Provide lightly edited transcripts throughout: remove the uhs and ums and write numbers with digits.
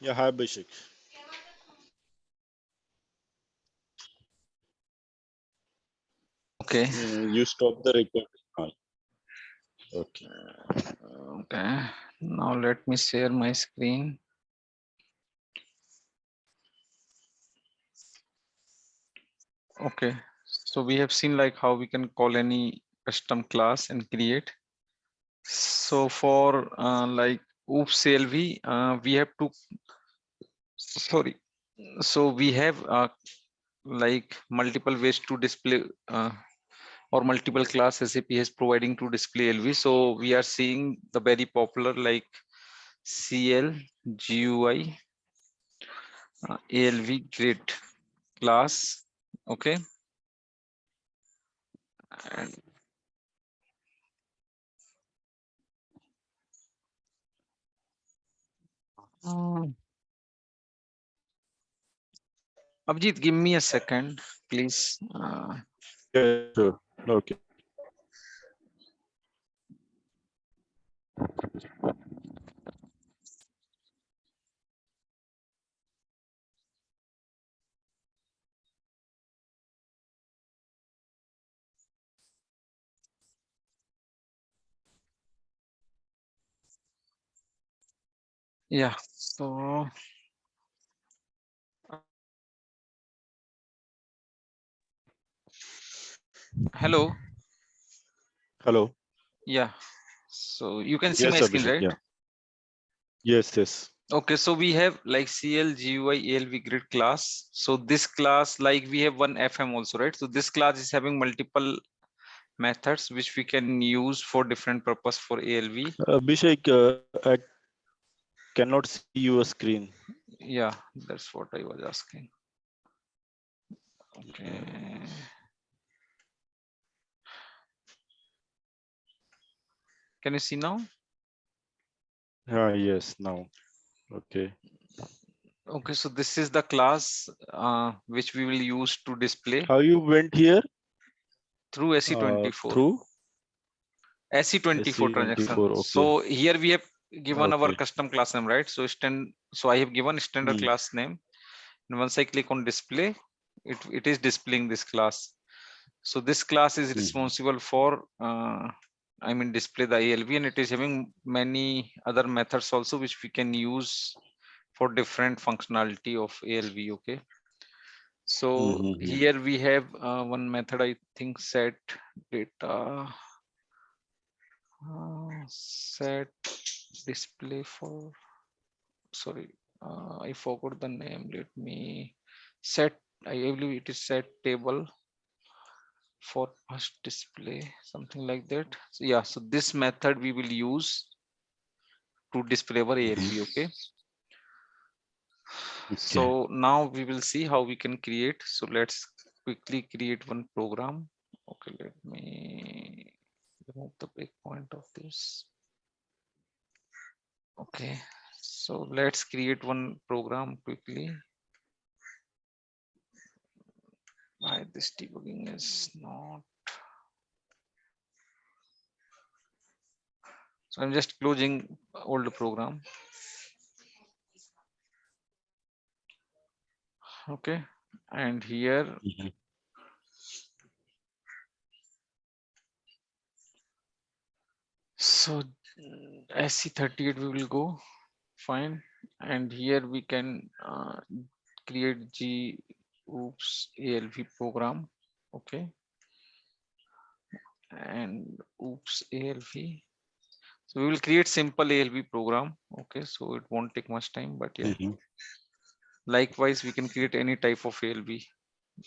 Yeah, hi Abhishek. Okay. You stop the recording. Okay. Okay. Now let me share my screen. Okay. So we have seen like how we can call any custom class and create. So for like oops CLV, we have to sorry. So we have like multiple ways to display or multiple class SAP is providing to display LV. So we are seeing the very popular like CL, GUI, ALV grid class. Okay. And Abhijit, give me a second, please. Yeah, sure. Okay. Yeah. So hello. Hello. Yeah. So you can see Yes, my screen, Abhishek. right? Yeah. Yes, yes. Okay. So we have like CL, GUI, ALV grid class. So this class, like we have one FM also, right? So this class is having multiple methods which we can use for different purpose for ALV. Abhishek, I cannot see your screen. Yeah, that's what I was asking. Okay. Can you see now? Yes, now. Okay. Okay, so this is the class which we will use to display How you went here? through SE24. Through SE24 transaction. SC24. Okay. So here we have given our Okay. custom class name, right? So I have given standard Hmm. class name. And once I click on display, it is displaying this class. So this class is Hmm. responsible for I mean display the ALV, and it is having many other methods also which we can use for different functionality of ALV. Okay. So Hmm. here we have one method, I think set data set display for sorry I forgot the name. Let me set, I believe it is set table for first display, something like that. So yeah, so this method we will use to display our ALV. Hmm. Okay. Okay. So now we will see how we can create. So let's quickly create one program. Okay, let me remove the breakpoint of this. Okay, so let's create one program quickly. Why this debugging is not. So I'm just closing old program. Okay, and here Hmm. so SC38 we will go fine, and here we can create G oops ALV program. Okay, and oops ALV. So we will create simple ALV program. Okay, so it won't take much time, but yeah. Hmm. Likewise, we can create any type of ALV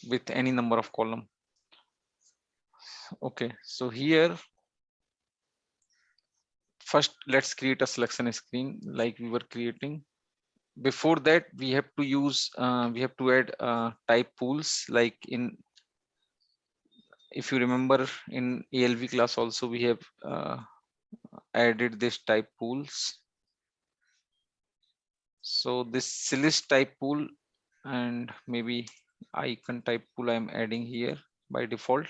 with any number of column. Okay, so here first let's create a selection screen like we were creating. Before that, we have to use we have to add type pools. Like in, if you remember, in ALV class also we have added this type pools. So this list type pool and maybe icon type pool I'm adding here by default.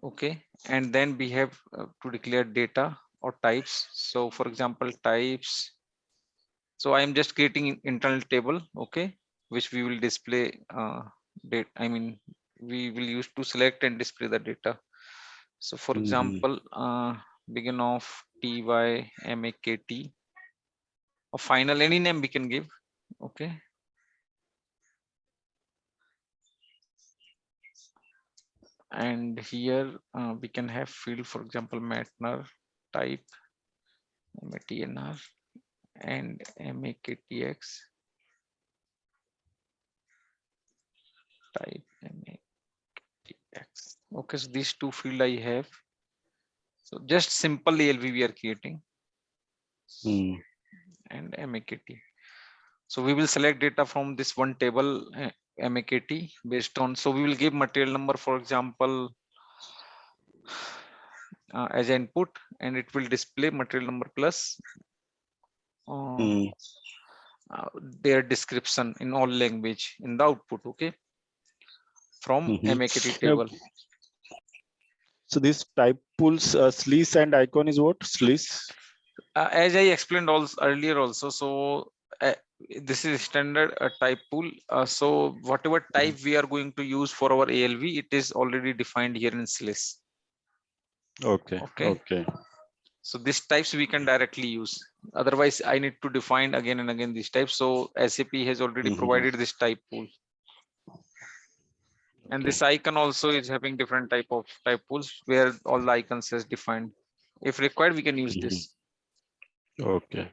Okay, and then we have to declare data or types. So for example, types So I am just creating internal table, okay, which we will display date. I mean, we will use to select and display the data. So for example, begin of ty mak t, or final, any name we can give, okay. And here we can have field, for example, Matner type matnr and maktx type maktx. Okay, so these two field I have. So just simple ALV we are creating and MAKT. So we will select data from this one table MAKT based on. So we will give material number, for example, as input, and it will display material number plus their description in all language in the output, okay, from MAKT table. So this type pools slice and icon is what? Slice? As I explained also earlier also, so this is standard type pool. So whatever type we are going to use for our ALV, it is already defined here in slice. Okay. Okay. Okay. So these types we can directly use. Otherwise, I need to define again and again these types. So SAP has already provided this type pool. And this icon also is having different type pools where all the icons is defined. If required, we can use this. Okay.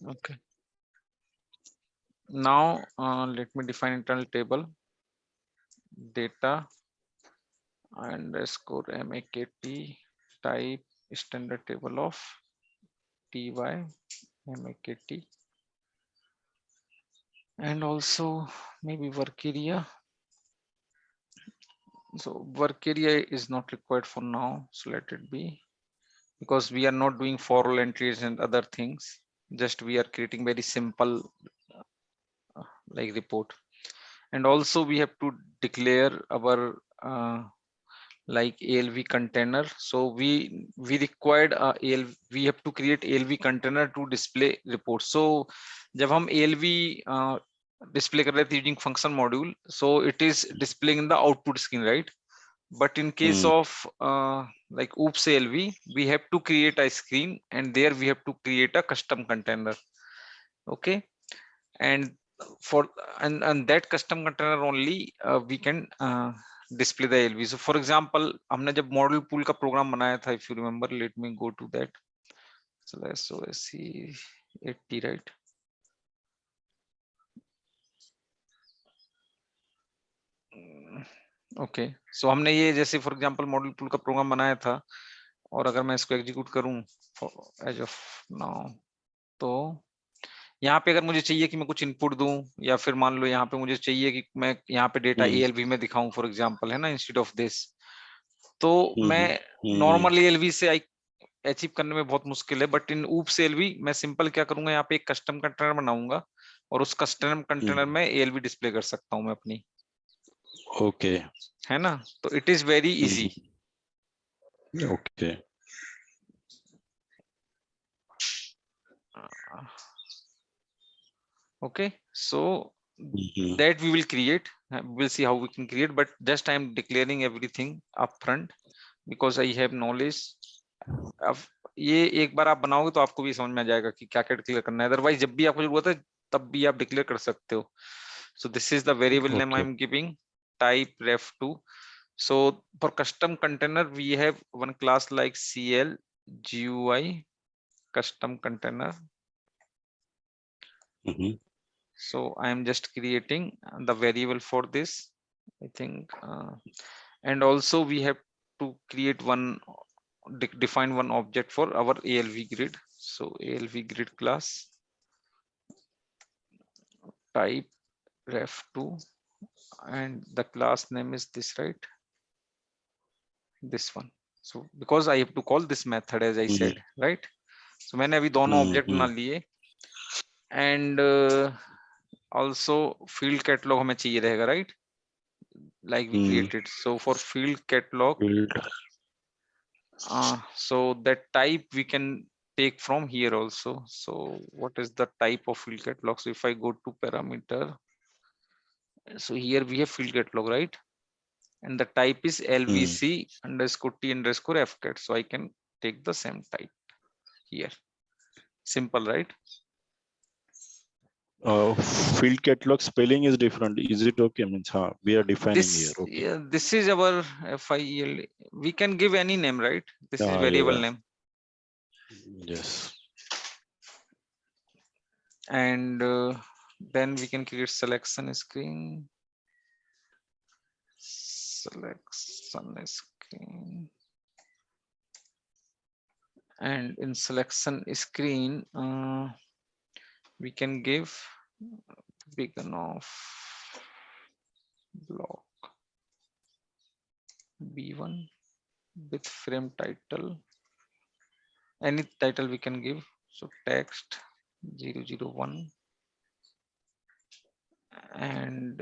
Okay. Now let me define internal table data underscore MAKT type standard table of ty MAKT, and also maybe work area. So work area is not required for now, so let it be, because we are not doing for all entries and other things. Just we are creating very simple like report. And also we have to declare our like ALV container. So we required ALV, we have to create ALV container to display report. So जब हम ALV display कर रहे थे using function module, so it is displaying in the output screen, right? But in case of like oops ALV, we have to create a screen, and there we have to create a custom container, okay. And for and that custom container only we can display the ALV. So for example, हमने जब model pool का program बनाया था, if you remember, let me go to that. So let's see 80, right? Okay, so हमने ये जैसे for example model pool का program बनाया था, और अगर मैं इसको execute करूं as of now, तो यहाँ पे अगर मुझे चाहिए कि मैं कुछ इनपुट दूं, या फिर मान लो यहाँ पे मुझे चाहिए कि मैं यहाँ पे डेटा ALV में दिखाऊं, फॉर एग्जांपल, है ना, इंस्टेड ऑफ दिस, तो मैं नॉर्मल ALV से अचीव करने में बहुत मुश्किल है, बट इन oops ALV मैं सिंपल क्या करूंगा, यहाँ पे एक कस्टम कंटेनर बनाऊंगा, और उस कस्टम कंटेनर में ALV डिस्प्ले कर सकता हूं मैं अपनी, ओके, है ना, तो it is very easy. Okay. Okay, so that we will create, we'll see how we can create, but just I am declaring everything upfront because I have knowledge. अब ये एक बार आप बनाओगे तो आपको भी समझ में आ जाएगा कि क्या क्या डिक्लेयर करना है, अदरवाइज जब भी आपको जरूरत है तब भी आप डिक्लेयर कर सकते हो. So this is the variable name I am giving, type ref2. So for custom container we have one class like CL GUI custom container. So I am just creating the variable for this, I think, and also we have to create one, define one object for our ALV grid. So ALV grid class type ref2, and the class name is this, right? This one. So because I have to call this method, as I said, right? So मैंने अभी दोनों object बना लिए, and also field catalog हमें चाहिए रहेगा, right? Like we created. So for field catalog, so that type we can take from here also. So what is the type of field catalog? So if I go to parameter, so here we have field catalog, right? And the type is LVC underscore T underscore FCAT. So I can take the same type here. Simple, right? Field catalog spelling is different. Is it okay? Means we are defining here. This, Okay. yeah, this is our FIEL. We can give any name, right? This is Yeah, variable yeah. name. Yes. And then we can create selection screen. Selection screen. And in selection screen, we can give beacon of block B1 with frame title. Any title we can give. So text 001. And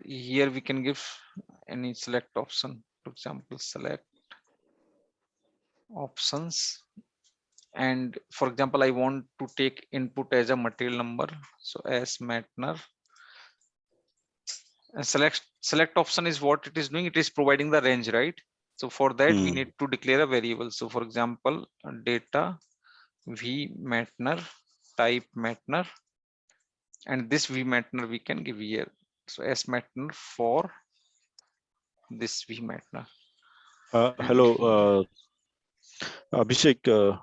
here we can give any select option. For example, select options. And for example, I want to take input as a material number. So as Matner. And select option is what it is doing. It is providing the range, right? So for that we need to declare a variable. So for example, data v Matner type Matner, and this v Matner we can give here. So as Matner for this v Matner. Hello, Abhishek.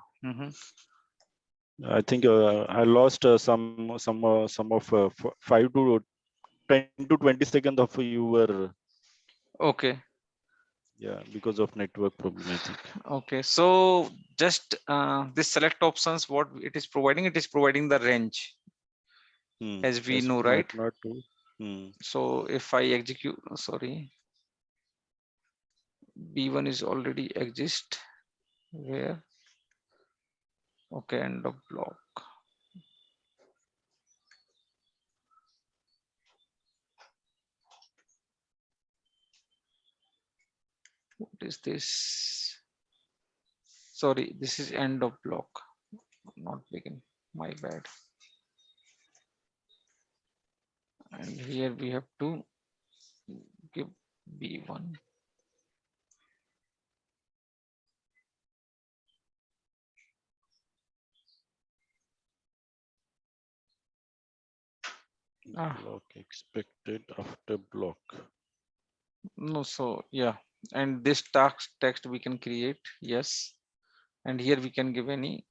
I think I lost some of 5 to 10 to 20 seconds of your Okay. yeah, because of network problem, I think. Okay. So just this select options, what it is providing the range, as we Yes, know, right? might not do. So if I execute, sorry, B1 is already exist where. Okay, end of block. What is this? Sorry, this is end of block, not begin. My bad. And here we have to give B1. Block expected after block. No, so yeah, and this text we can create, yes. And here we can give any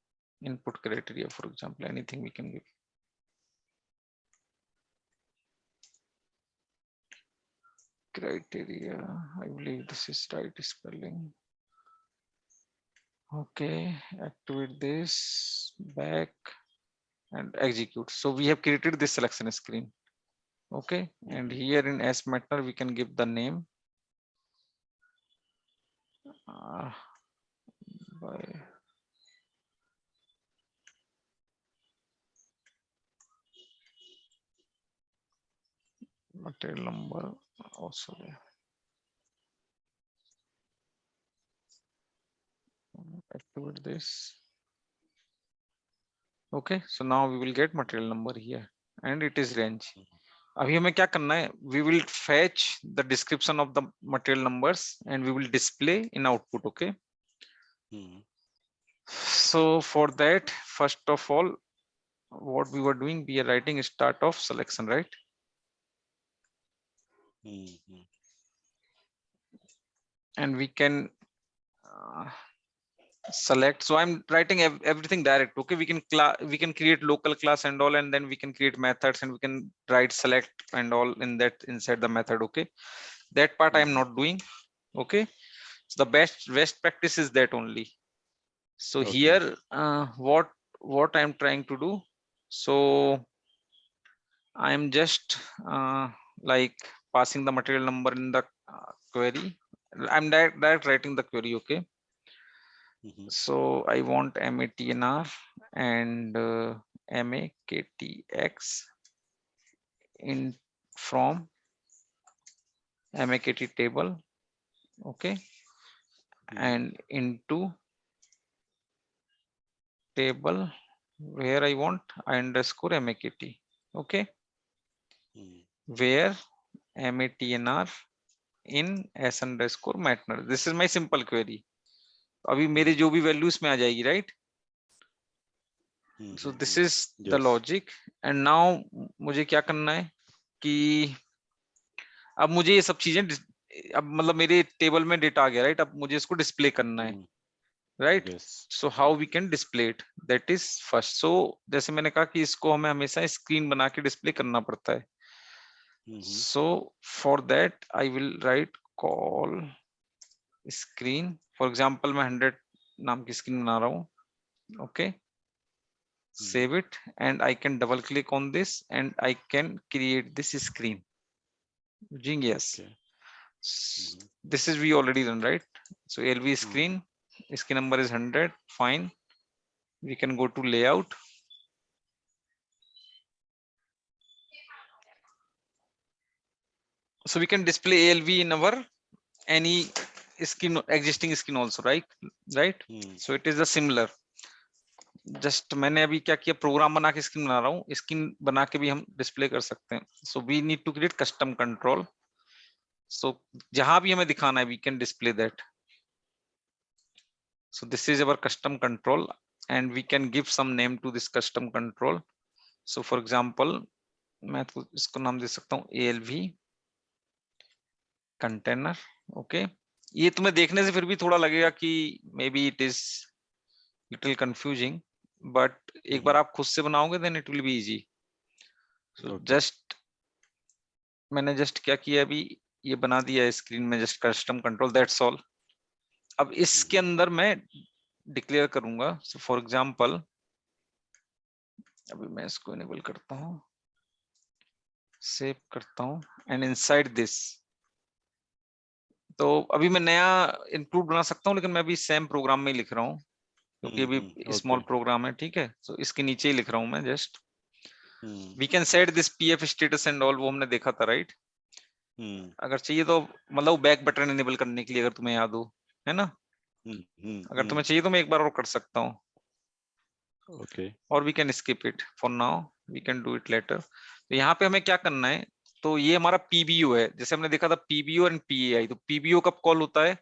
input criteria, for example, anything we can give. Criteria, I believe this is right spelling. Okay, activate this, back, and execute. So we have created this selection screen. Okay, and here in SMatter we can give the name by material number also there. Activate this. Okay, so now we will get material number here and it is range. अभी हमें क्या करना है? We will fetch the description of the material numbers and we will display in output. Okay. So for that, first of all, what we were doing, we are writing start of selection, right? And we can select. So I'm writing everything direct. Okay, we can create local class and all, and then we can create methods and we can write select and all in that inside the method. Okay, that part I'm not doing. Okay, so the best practice is that only. So here what I'm trying to do, so I'm just like passing the material number in the query. I'm direct writing the query. Okay. So I want MATNR and MAKTX in from MAKT table. Okay. And into table where I want I underscore MAKT. Okay, where MATNR in S underscore matner. This is my simple query. अभी मेरे जो भी value इसमें आ जाएगी, right? So this is the logic and now मुझे क्या करना है कि अब मुझे ये सब चीजें अब मतलब मेरे टेबल में डेटा आ गया, राइट? अब मुझे इसको डिस्प्ले करना है, right? So how we can display it, that is first. So जैसे मैंने कहा कि इसको हमें हमेशा स्क्रीन बना के डिस्प्ले करना पड़ता है. So for that I will write call screen. For example मैं 100 नाम की स्क्रीन बना रहा हूँ. Okay, save it and I can double click on this and I can create this screen. Genius. This is we already done, right? So LV screen, screen number is 100. Fine. We can go to layout. So we can display ALV in our any screen, existing screen also, right? Right. So it is a similar. Just मैंने अभी क्या किया, programme बना के screen बना रहा हूँ. Screen बना के भी हम डिस्प्ले कर सकते हैं. So we need to create custom control. So जहां भी हमें दिखाना है we can display that. So this is our custom control and we can give some name to this custom control. So for example मैं तो इसको नाम दे सकता हूँ ALV कंटेनर. ओके, ये तुम्हें देखने से फिर भी थोड़ा लगेगा कि maybe it is little confusing, but एक बार आप खुद से बनाओगे then it will be easy. Just मैंने जस्ट क्या किया, अभी ये बना दिया स्क्रीन में just custom control, that's all. अब इसके अंदर मैं डिक्लेयर करूंगा. सो फॉर एग्जांपल अभी मैं इसको इनेबल करता हूं, सेव करता हूं एंड इनसाइड दिस. तो अभी मैं नया इंक्लूड बना सकता हूं, लेकिन मैं अभी सेम प्रोग्राम में ही लिख रहा हूं क्योंकि अभी स्मॉल प्रोग्राम है. ठीक है, सो इसके नीचे ही लिख रहा हूं मैं just. We can set this PF status and all, वो हमने देखा था, राइट? अगर चाहिए तो मतलब बैक बटन इनेबल करने के लिए, अगर तुम्हें याद हो, है ना? अगर तुम्हें चाहिए तो मैं एक बार और कर सकता हूँ. ओके, और we can skip it for now, we can do it later. तो यहाँ पे हमें क्या करना है, तो ये हमारा PBO है. जैसे हमने देखा था PBO एंड PAI. तो PBO कब कॉल होता है,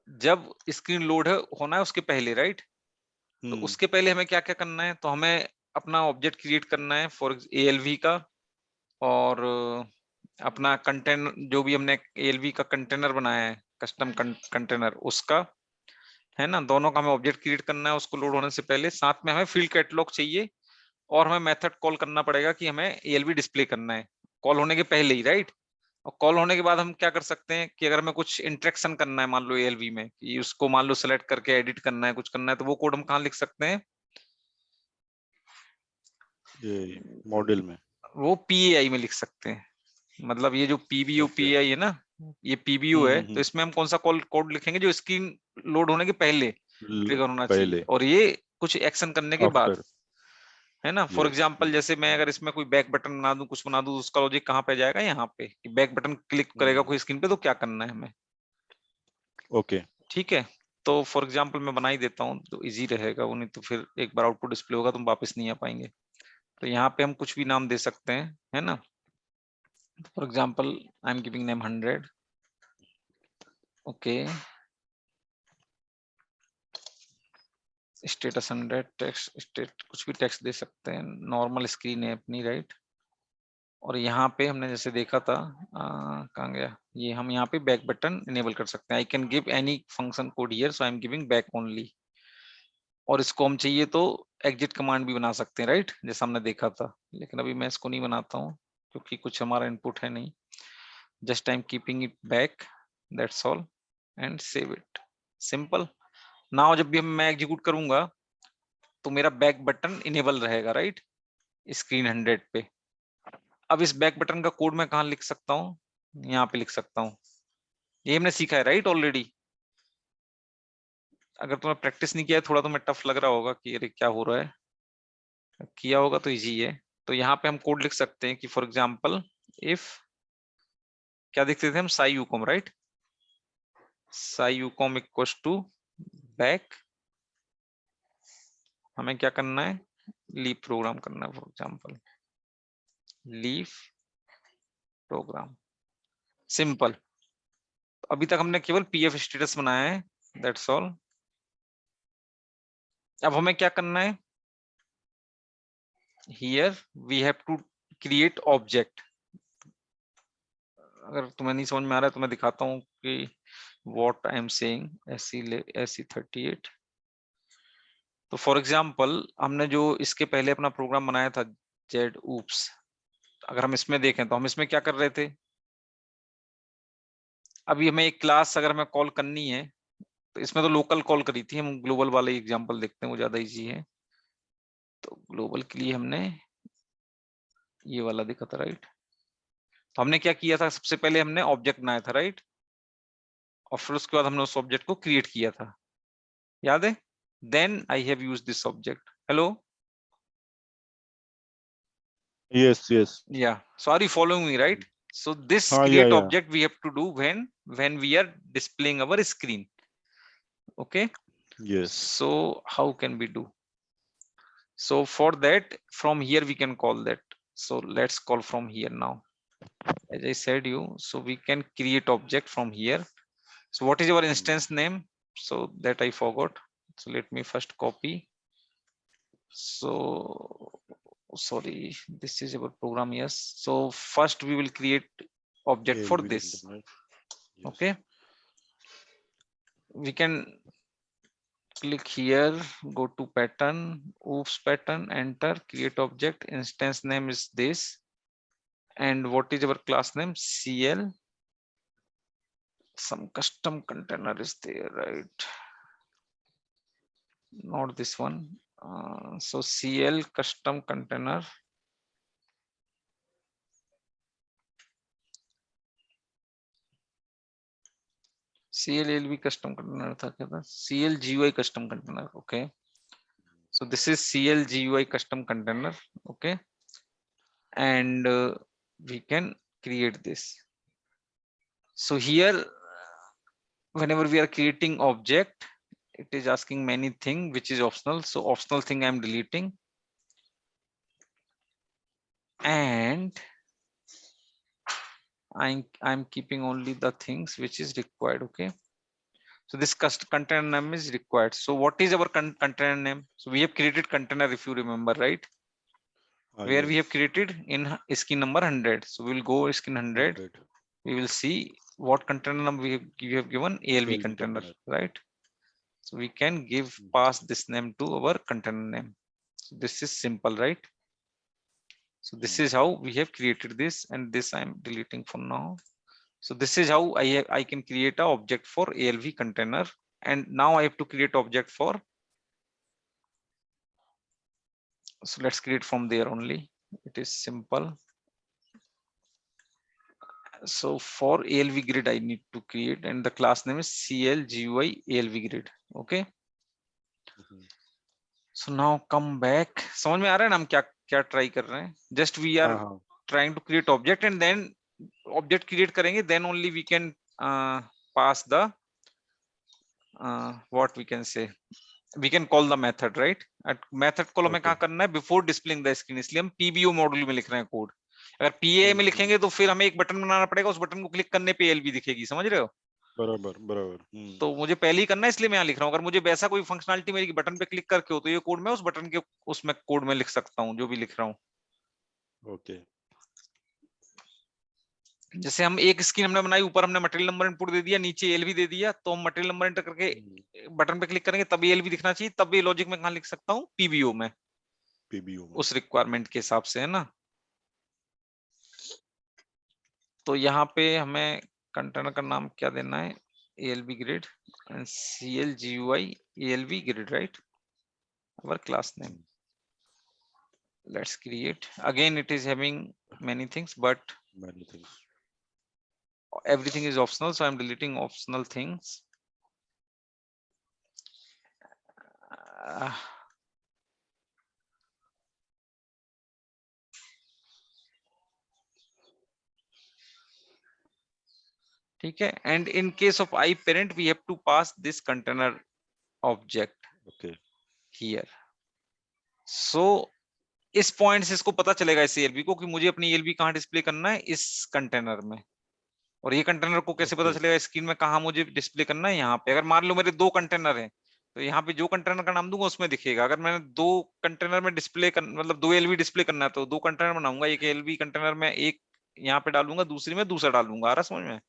जब स्क्रीन लोड होना है उसके पहले, राइट? तो उसके पहले हमें क्या क्या करना है, तो हमें अपना ऑब्जेक्ट क्रिएट करना है फॉर ALV का, और अपना कंटेनर जो भी हमने ALV का कंटेनर बनाया है, कस्टम कंटेनर, उसका, है ना? दोनों का हमें ऑब्जेक्ट क्रिएट करना है उसको लोड होने से पहले. साथ में हमें फील्ड कैटलॉग चाहिए और हमें मेथड कॉल करना पड़ेगा कि हमें ALV डिस्प्ले करना है कॉल होने के पहले ही, राइट? और कॉल होने के बाद हम क्या कर सकते हैं कि अगर हमें कुछ इंटरेक्शन करना है मान लो ALV में, कि उसको मान लो सेलेक्ट करके एडिट करना है, कुछ करना है, तो वो कोड हम कहाँ लिख सकते हैं, ये मॉडल में, वो PAI में लिख सकते हैं. मतलब ये जो PBO PAI है ना, ये PBO है, तो इसमें हम कौन सा कोड लिखेंगे, जो स्क्रीन लोड होने के पहले ट्रिगर होना चाहिए और ये कुछ एक्शन करने के बाद, है ना? फॉर एग्जांपल जैसे मैं अगर इसमें कोई बैक बटन बना दूं, कुछ बना दूं, उसका लॉजिक कहाँ पे जाएगा, यहाँ पे. कि बैक बटन क्लिक करेगा कोई स्क्रीन पे तो क्या करना है हमें. ओके, ठीक है, तो फॉर एग्जांपल मैं बना ही देता हूँ तो इजी रहेगा, वो नहीं तो फिर एक बार आउटपुट डिस्प्ले होगा तुम वापस नहीं आ पाएंगे. तो यहाँ पे हम कुछ भी नाम दे सकते हैं, है ना? For example I am giving name 100. Okay, status 100, text state, कुछ भी टेक्स्ट दे सकते हैं, नॉर्मल स्क्रीन है अपनी, राइट? और यहाँ पे हमने जैसे देखा था, कहाँ गया ये, हम यहाँ पे बैक बटन इनेबल कर सकते हैं. I can give any function code here, so I am giving back only. और इसको हम चाहिए तो एग्जिट कमांड भी बना सकते हैं, राइट? जैसा हमने देखा था, लेकिन अभी मैं इसको नहीं बनाता हूँ क्योंकि कुछ हमारा इनपुट है नहीं. Just I am keeping it back, that's all, and save it. Simple. Now जब भी मैं एग्जीक्यूट करूंगा तो मेरा बैक बटन इनेबल रहेगा, राइट? स्क्रीन 100 पे. अब इस बैक बटन का कोड मैं कहाँ लिख सकता हूँ, यहाँ पे लिख सकता हूँ. ये हमने सीखा है, राइट? ऑलरेडी. अगर तुमने प्रैक्टिस नहीं किया है, थोड़ा तुम्हें टफ लग रहा होगा कि अरे क्या हो रहा है. किया होगा तो इजी है. तो यहाँ पे हम कोड लिख सकते हैं कि फॉर एग्जाम्पल इफ, क्या देखते थे हम, sy ucomm, right? Sy ucomm equals to back हमें क्या करना है, लीव प्रोग्राम करना है, for example leave program, simple. अभी तक हमने केवल पीएफ स्टेटस बनाया है, दैट्स ऑल। अब हमें क्या करना है, here we have to create object. अगर तुम्हें नहीं समझ में आ रहा है तो मैं दिखाता हूँ कि what I am saying. AC 38। तो फॉर एग्जांपल हमने जो इसके पहले अपना प्रोग्राम बनाया था जेड ऊप्स, अगर हम इसमें देखें तो हम इसमें क्या कर रहे थे, अभी हमें एक क्लास अगर हमें कॉल करनी है तो इसमें तो लोकल कॉल करी थी, हम ग्लोबल वाला एग्जांपल देखते हैं, वो ज्यादा इजी है। तो ग्लोबल के लिए हमने ये वाला देखा था, राइट। तो हमने क्या किया था, सबसे पहले हमने ऑब्जेक्ट बनाया था, राइट, और फिर उसके बाद हमने उस ऑब्जेक्ट को क्रिएट किया था, याद है। Then I have used this object. Hello, Yes, yes. yeah, so are you following me, right? So this Yeah, create yeah. object we have to do when we are displaying our screen. Okay, Yes. so how can we do? So for that, from here we can call that. So let's call from here now. As I said you, so we can create object from here. So what is our instance name? So that I forgot. So let me first copy. So sorry, this is our program. Yes. So first we will create object for ALV this. container. Yes. Okay. We can click here, go to pattern, oops pattern, enter, create object, instance name is this. And what is our class name? CL. Some custom container is there, right? Not this one. So CL custom container. CLLV custom container था क्या था? CL GUI custom container. Okay. So this is CL GUI custom container. Okay. And we can create this. So here, whenever we are creating object, it is asking many things which is optional. So optional thing I'm deleting. And I'm keeping only the things which is required. Okay. So this container name is required. So what is our container name? So we have created container, if you remember, right? Where we have Yes. created in skin number 100. So we will go skin 100. 100. We will see what container number we have given, ALV ALV container, container. right? So we can give pass this name to our container name. So this is simple, right? So this is how we have created this, and this I'm deleting for now. So this is how I can create a object for ALV container. And now I have to create object for, so let's create from there only. It is simple. So for ALV grid I need to create, and the class name is CLGUI ALV grid. Okay. So now come back. समझ में आ रहा है ना हम क्या क्या try कर रहे हैं? Just we are trying to create object, and then object create करेंगे, then only we can pass the what we can say, we can call the method, right? At method को हमें कहाँ करना है? Before displaying the screen. इसलिए हम PBO module में लिख रहे हैं कोड। अगर PA में लिखेंगे तो फिर हमें एक बटन बनाना पड़ेगा, उस बटन को क्लिक करने पे ALV दिखेगी, समझ रहे हो? बराबर बराबर। तो मुझे पहले ही करना है, इसलिए मैं यहाँ लिख रहा हूँ। अगर मुझे वैसा कोई फंक्शनलिटी मेरी बटन पे क्लिक करके हो तो ये कोड मैं उस बटन के उसमें कोड में लिख सकता हूँ, जो भी लिख रहा हूँ। ओके। जैसे हम एक स्क्रीन हमने बनाई, ऊपर हमने मटेरियल नंबर इनपुट दे दिया, नीचे एलवी दे दिया, तो हम मटेरियल नंबर एंटर करके बटन पे क्लिक करेंगे तब एलवी दिखना चाहिए, तब ये लॉजिक में कहाँ लिख सकता हूँ? पीबीओ में, पीबीओ में, उस रिक्वायरमेंट के हिसाब से, है ना। तो यहाँ पे हमें कंटेनर का नाम क्या देना है? ALV grid and CLGUI ALV grid, right? Our class name. Let's create. Again, it is having many things, but many things. everything is optional, so I'm deleting optional things. ठीक है, and in case of iParent we have to pass this container object okay here. सो इस point से इसको पता चलेगा इस ELB को कि मुझे अपनी ELB कहाँ डिस्प्ले करना है, इस कंटेनर में। और ये कंटेनर को कैसे पता Okay. चलेगा स्क्रीन में कहाँ मुझे डिस्प्ले करना है, यहाँ पे। अगर मान लो मेरे 2 कंटेनर हैं तो यहाँ पे जो कंटेनर का नाम दूंगा उसमें दिखेगा। अगर मैंने 2 कंटेनर में डिस्प्ले मतलब 2 LV डिस्प्ले करना है तो 2 कंटेनर बनाऊंगा, एक LV कंटेनर में एक यहाँ पे डालूंगा, दूसरी में दूसरा डालूंगा। आ रहा समझ में?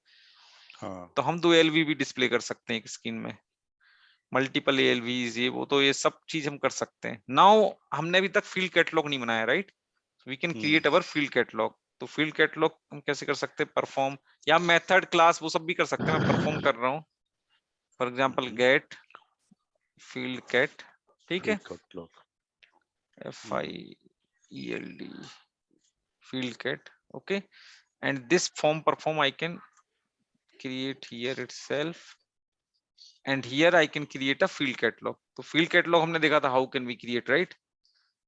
हाँ. तो हम 2 LV भी डिस्प्ले कर सकते हैं एक स्क्रीन में, मल्टीपल ALVs, ये वो, तो ये सब चीज हम कर सकते हैं। नाउ हमने अभी तक फील्ड कैटलॉग नहीं बनाया, right? We can create our field catalog. तो फील्ड कैटलॉग हम कैसे कर सकते हैं? परफॉर्म या मेथड क्लास वो सब भी कर सकते हैं। मैं परफॉर्म कर रहा हूँ, for example get field cat, ठीक है, Field catalog. FIELD field cat, okay, and this form perform I can create here itself, and here I can create a field catalog. तो field catalog हमने देखा था how can we create, right?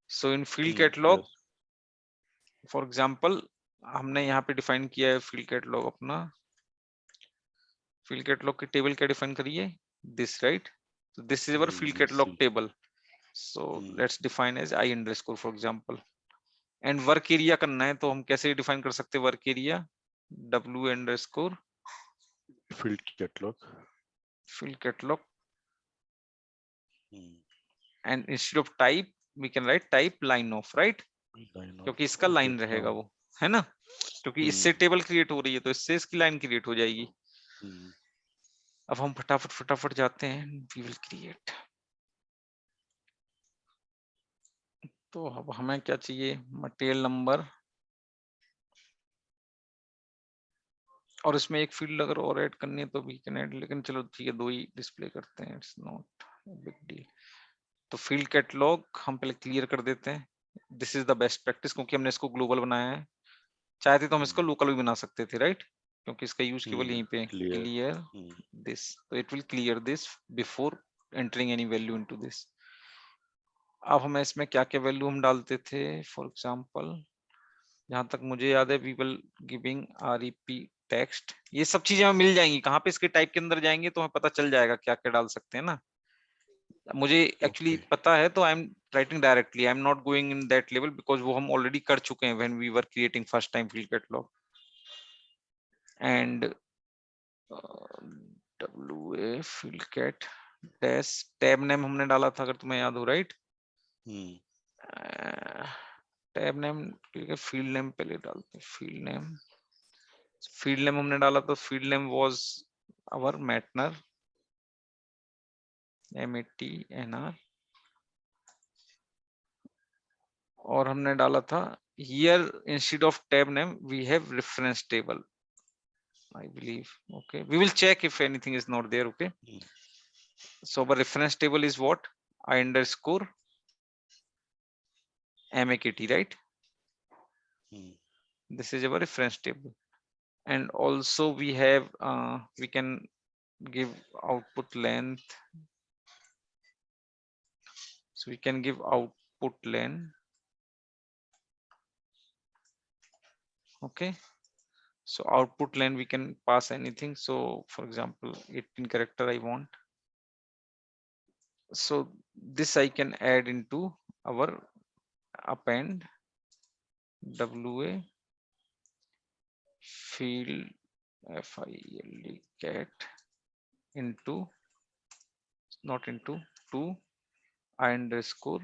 So in field catalog, Yes. for example, हमने यहाँ पे define किया है field catalog अपना। field catalog की टेबल क्या डिफाइन करिए? This, right? So this is our field catalog See. table. So let's define as I underscore, for example. And work area करना है तो हम कैसे डिफाइन कर सकते हैं work area? W underscore Field catalog. field catalog, and instead of type we can write type line of, right? Line क्योंकि of. इसका Okay. लाइन रहेगा वो, है ना? क्योंकि इससे टेबल क्रिएट हो रही है तो इससे इसकी लाइन क्रिएट हो जाएगी। अब हम फटाफट फटाफट जाते हैं, वी विल क्रिएट। तो अब हमें क्या चाहिए? मटेरियल नंबर, और इसमें एक फील्ड अगर और ऐड करनी है तो वी कैन ऐड, लेकिन चलो ठीक है 2 ही डिस्प्ले करते हैं, इट्स नॉट बिग डील। तो फील्ड कैटलॉग हम पहले क्लियर कर देते हैं। This is the best practice, क्योंकि हमने इसको ग्लोबल बनाया है। चाहते तो हम इसको लोकल भी बना सकते थे, राइट? क्योंकि इसका यूज केवल यहीं पे, क्लियर दिस, तो it will clear this before entering any value into this. अब हमें इसमें क्या क्या वैल्यू हम डालते थे? फॉर एग्जांपल जहां तक मुझे याद है, we will giving REP text, ये सब चीजें हमें मिल जाएंगी। कहाँ पे इसके टाइप के अंदर जाएंगे तो हमें पता चल जाएगा क्या क्या डाल सकते हैं ना। मुझे एक्चुअली पता है तो I am writing directly, I am not going in that level, because वो हम ऑलरेडी कर चुके हैं when we were creating first time field catalog. And WA field cat dash tab name हमने डाला था, अगर तुम्हें याद हो, right? Tab name field name पहले डालते हैं। फील्ड नेम हमने डाला तो फील्ड नेम वाज आवर मैटनर, MATNR, और हमने डाला था here instead of tab name we have reference table, I believe. Okay, we will check if anything is not there. Okay, so our reference table is what? I underscore MAKT, right? This is our reference table. And also we have we can give output length, so we can give output length. Okay, so output line we can pass anything. So for example 18 character I want, so this I can add into our append WA field FILD cat into, not into, to I underscore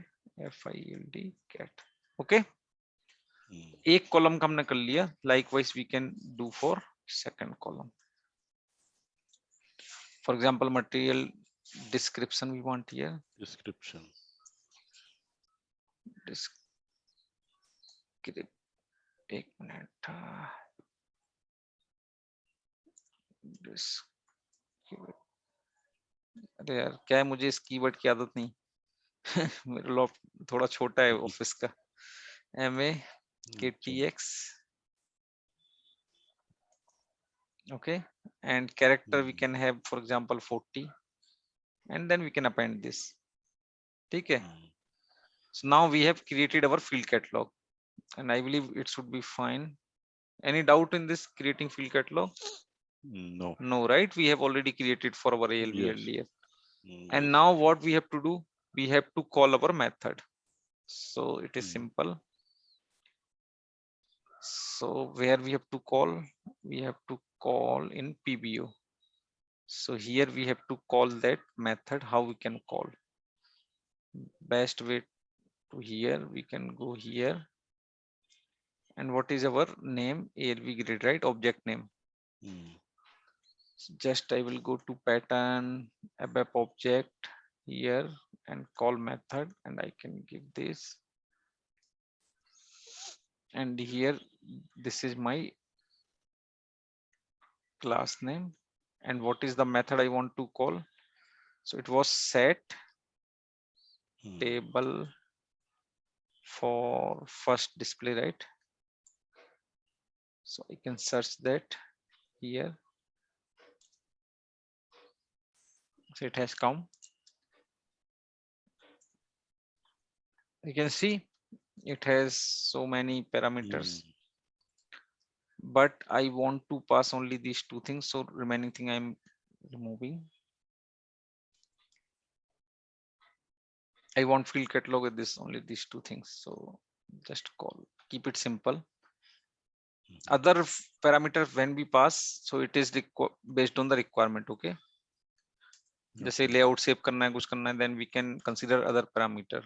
FILD cat. Okay, एक column का हमने कर लिया। Likewise we can do for second column. For example material description we want here. Description. एक minute, अरे यार क्या है, मुझे इस कीवर्ड की आदत नहीं। मेरा लैपटॉप थोड़ा छोटा है ऑफिस का। MAKTX, okay, and character we can have for example 40, and then we can append this. ठीक है, so now we have created our field catalog and I believe it should be fine. Any doubt in this creating field catalog? No. No, right? We have already created for our ALV Yes. earlier. And now what we have to do? We have to call our method. So it is Hmm. simple. So where we have to call, we have to call in PBO. So here we have to call that method. How we can call? Best way to here, we can go here. And what is our name? ALV grid, right? Object name. Hmm. So just I will go to pattern, ABAP object here and call method, and I can give this. And here, this is my class name. And what is the method I want to call? So it was set Hmm. table for first display, right? So I can search that here. So it has come. You can see it has so many parameters, Hmm. but I want to pass only these two things. So remaining thing I'm removing. I want field catalog with this only these two things. So just call, keep it simple. Other parameters when we pass, so it is based on the requirement. Okay. जैसे Okay. layout save करना है, कुछ करना है, then we can consider other parameter.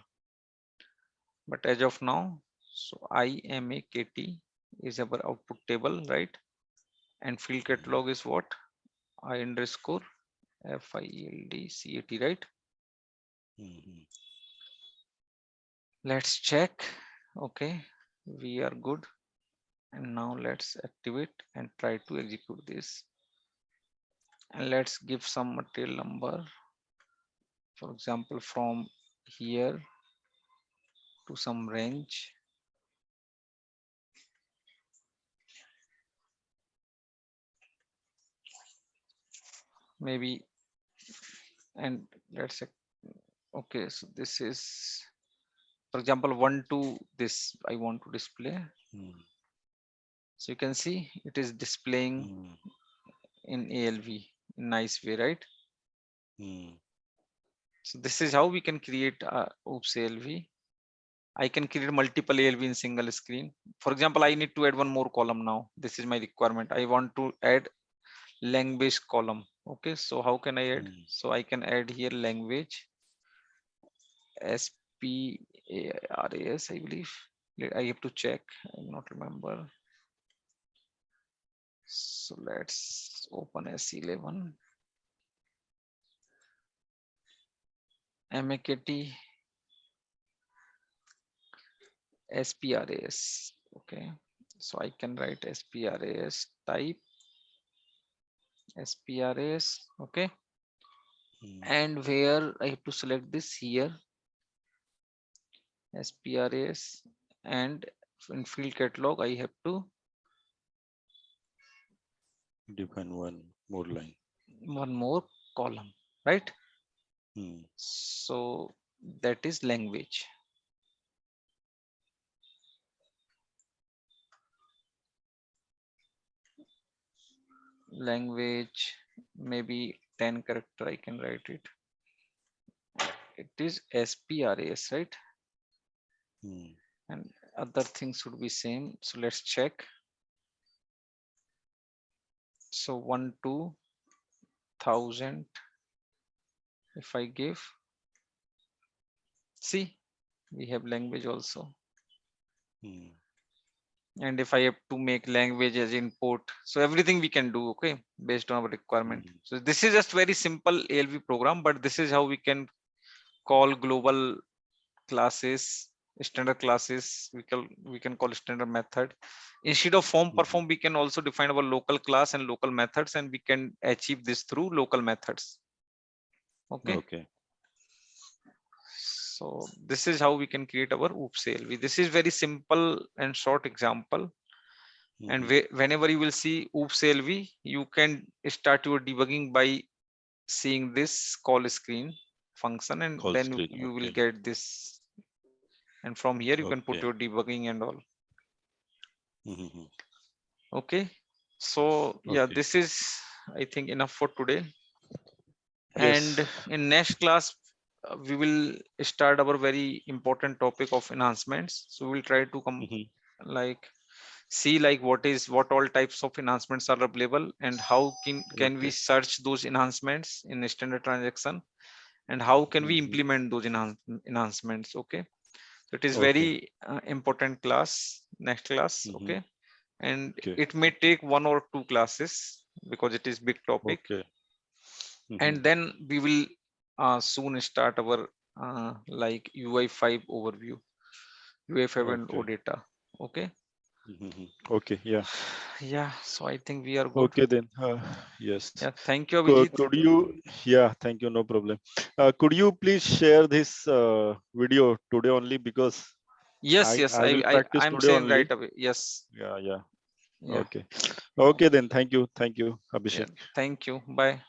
But as of now, so IMAKT is our output table, right? And field Hmm. catalog is what? I underscore FIELDCAT, right? Hmm. Let's check. Okay, we are good. And now let's activate and try to execute this. And let's give some material number. For example, from here to some range. Maybe, and let's say, okay, so this is, for example, 1 to this I want to display. Hmm. So you can see it is displaying Hmm. in ALV in nice way, right? Hmm. So this is how we can create oops ALV. I can create multiple ALV in single screen. For example, I need to add one more column now. This is my requirement. I want to add language column. Okay, so how can I add? Hmm. So I can add here language SPARAS, I believe. I have to check. I not remember. So let's open S11. MAKT SPRAS. Okay, so I can write SPRAS type SPRAS. Okay, Hmm. and where I have to select this here SPRAS, and in field catalog I have to Define one more line. one more column, right? Hmm. So that is language. Language, maybe 10 character I can write it. It is SPRAS, right? Hmm. And other things should be same. So let's check. So 1 to 1000. If I give, see, we have language also. Hmm. And if I have to make language as input, so everything we can do, okay, based on our requirement. Hmm. So this is just very simple ALV program, but this is how we can call global classes, standard classes. We can call standard method. Instead of form Hmm. perform, we can also define our local class and local methods, and we can achieve this through local methods. Okay. Okay. So this is how we can create our oops ALV. This is very simple and short example. And Hmm. whenever you will see oops ALV, you can start your debugging by seeing this call screen function, and Call then screen. you will Okay. get this. And from here you can put Okay. your debugging and all. Hmm. Okay. So yeah, Okay. this is, I think, enough for today. And Yes. in next class, we will start our very important topic of enhancements. So we'll try to come Mhm. like see like what all types of enhancements are available and how can we Okay. search those enhancements in a standard transaction, and how can we Mhm. implement those enhancements. Okay, so it is Okay. very important class, next class. Mhm. Okay, and Okay. it may take one or two classes because it is big topic, Okay. Mhm. and then we will soon start our like UI5 overview, UI5 and Okay. OData. Okay. Mhm. Okay. Yeah. Yeah, so I think we are good. Okay then. Yes. Yeah, thank you, Abhijit. Could you? Yeah. Thank you. No problem. Could you please share this video today only, because Yes, yes, I will practice I'm today sharing only. right away. Yes. Yeah. Yeah. Yeah. Okay. Okay then. Thank you. Thank you, Yeah. Abhishek. Thank you. Bye.